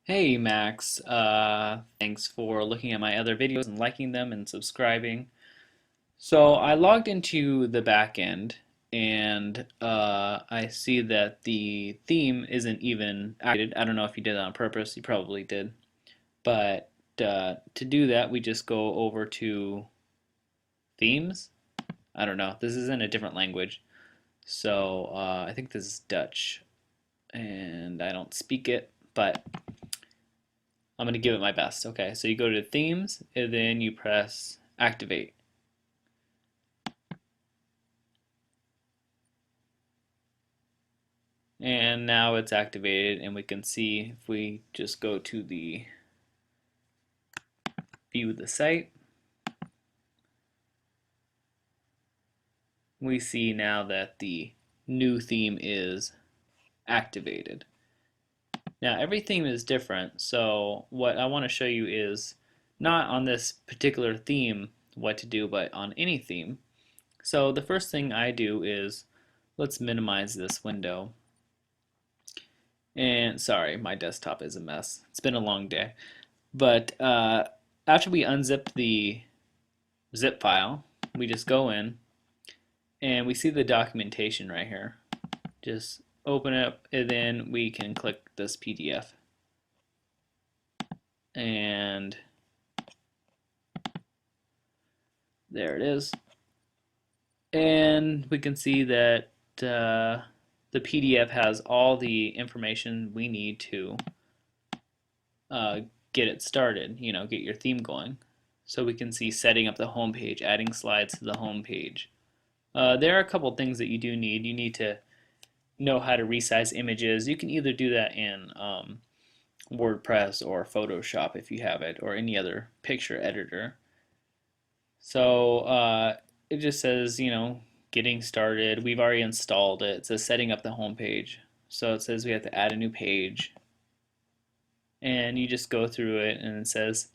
Hey Max, thanks for looking at my other videos and liking them and subscribing. So I logged into the back end and I see that the theme isn't even activated. I don't know if you did that on purpose, you probably did. But to do that, we just go over to themes. I don't know, this is in a different language. So I think this is Dutch and I don't speak it, but I'm going to give it my best. Okay, so you go to themes and then you press activate. And now it's activated and we can see if we just go to the view the site, we see now that the new theme is activated. Now every theme is different, so what I want to show you is not on this particular theme what to do, but on any theme. So the first thing I do is let's minimize this window. And sorry, my desktop is a mess. It's been a long day. But after we unzip the zip file, we just go in and we see the documentation right here. Just open it up and then we can click this PDF. And there it is. And we can see that the PDF has all the information we need to get it started, get your theme going. So we can see setting up the home page, adding slides to the home page. There are a couple things that you do need. You need to know how to resize images. You can either do that in WordPress or Photoshop if you have it, or any other picture editor. So it just says, getting started. We've already installed it. It says setting up the home page. So it says we have to add a new page. And you just go through it and it says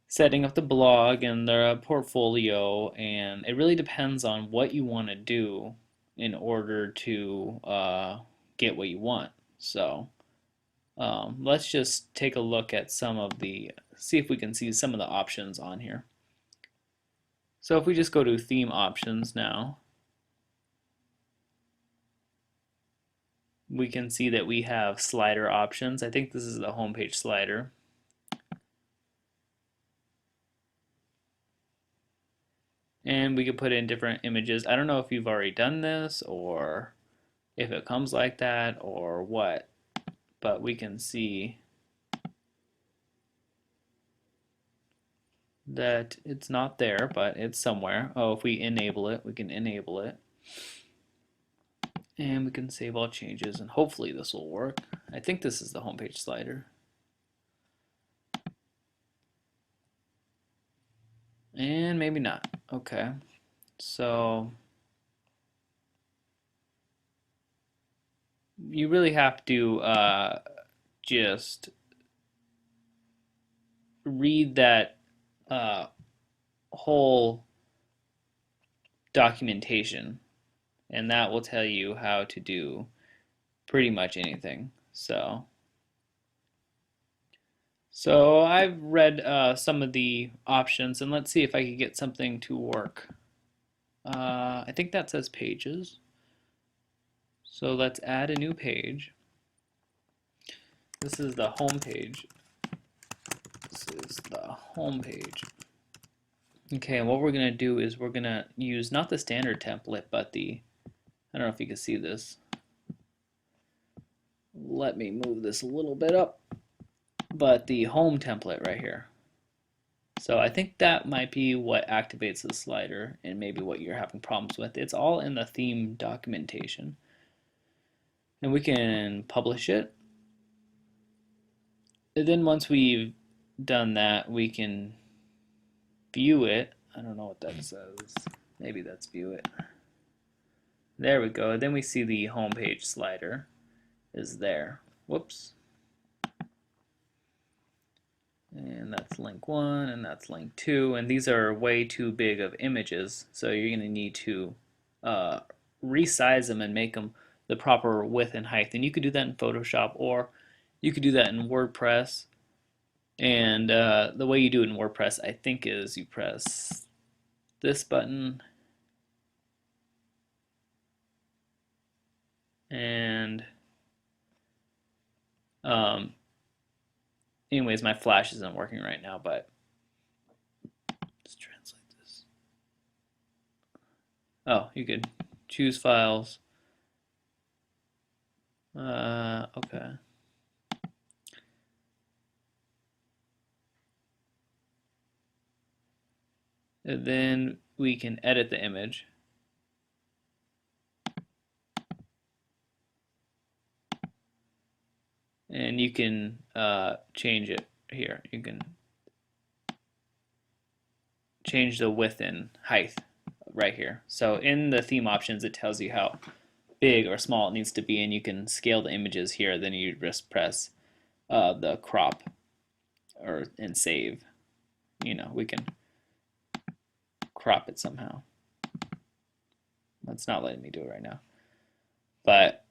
setting up the blog and the portfolio, and it really depends on what you want to do in order to get what you want. So let's just take a look at see if we can see some of the options on here. So if we just go to theme options now, we can see that we have slider options. I think this is the homepage slider. And we could put in different images. I don't know if you've already done this or if it comes like that or what, but we can see that it's not there, but it's somewhere. Oh, if we enable it, we can enable it. And we can save all changes, and hopefully this will work. I think this is the homepage slider. And maybe not. Okay. So you really have to just read that whole documentation, and that will tell you how to do pretty much anything. So I've read some of the options, and let's see if I can get something to work. I think that says pages. So let's add a new page. This is the home page. This is the home page. Okay, and what we're going to do is we're going to use not the standard template, but I don't know if you can see this. Let me move this a little bit up. But the home template right here. So I think that might be what activates the slider and maybe what you're having problems with. It's all in the theme documentation. And we can publish it. And then once we've done that, we can view it. I don't know what that says. Maybe that's view it. There we go. Then we see the home page slider is there. Whoops. And that's link 1 and that's link 2, and these are way too big of images, so you're going to need to resize them and make them the proper width and height. And you could do that in Photoshop or You could do that in WordPress. And the way you do it in WordPress, I think, is you press this button and anyways, my Flash isn't working right now, but let's translate this. Oh, you could choose files. Okay. And then we can edit the image. And you can change it here. You can change the width and height right here. So in the theme options, it tells you how big or small it needs to be, and you can scale the images here. Then you just press the crop and save. We can crop it somehow. It's not letting me do it right now, but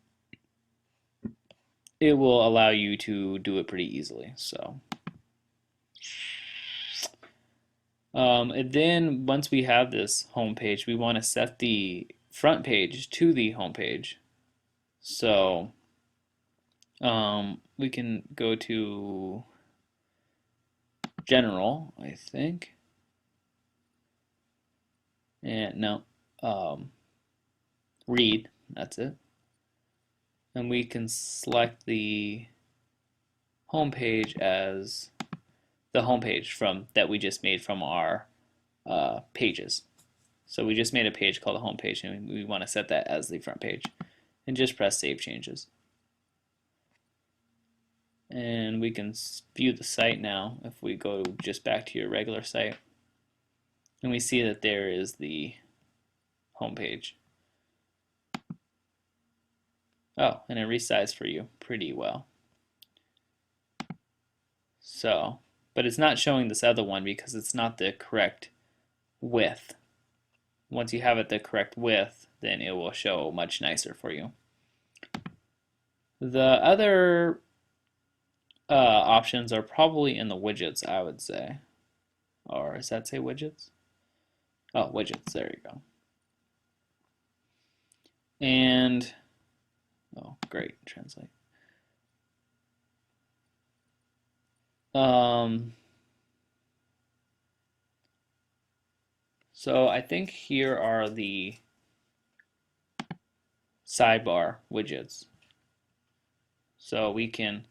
it will allow you to do it pretty easily. So and then once we have this home page, we want to set the front page to the home page. So we can go to general, I think, and no, read, that's it. And we can select the home page as the home page that we just made from our pages. So we just made a page called a home page, and we want to set that as the front page. And just press Save Changes. And we can view the site now if we go just back to your regular site. And we see that there is the home page. Oh, and it resized for you pretty well. So, but it's not showing this other one because it's not the correct width. Once you have it the correct width, then it will show much nicer for you. The other options are probably in the widgets, I would say. Or does that say widgets? Oh, widgets, there you go. And, oh, great, translate. So I think here are the sidebar widgets. So we can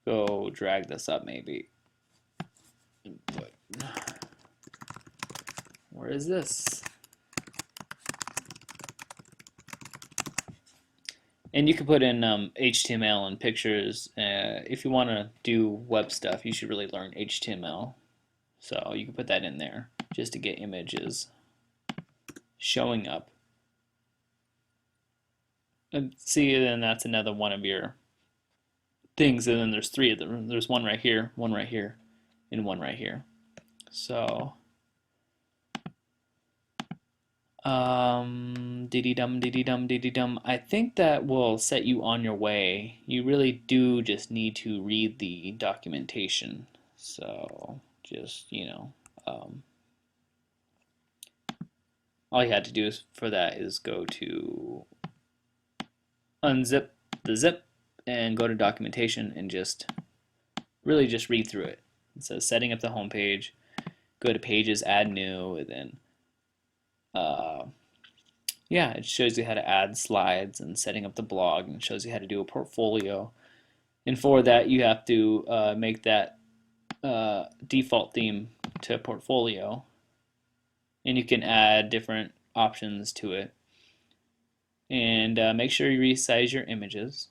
go drag this up maybe. Where is this? And you can put in HTML and pictures. If you want to do web stuff, you should really learn HTML. So you can put that in there just to get images showing up. And see, then that's another one of your things. And then there's three of them. There's one right here, and one right here. So diddy dum diddy dum diddy dum. I think that will set you on your way. You really do just need to read the documentation. So just all you had to do for that is go to unzip the zip and go to documentation and just read through it. It says setting up the home page, go to pages, add new, and then yeah, it shows you how to add slides and setting up the blog, and shows you how to do a portfolio. And for that, you have to make that default theme to portfolio, and you can add different options to it. And make sure you resize your images.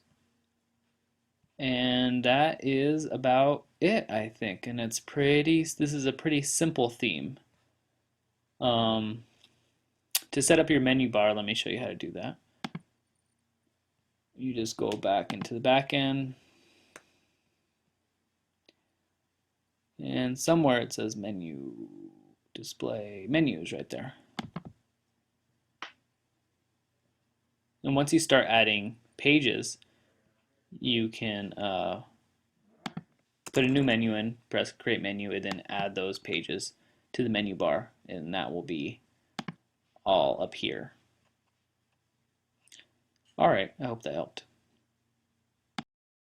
And that is about it, I think. And this is a pretty simple theme. To set up your menu bar, let me show you how to do that. You just go back into the back end, and somewhere it says menu, display menus right there. And once you start adding pages, you can Put a new menu in, press create menu, and then add those pages to the menu bar, and that will be all up here. Alright, I hope that helped.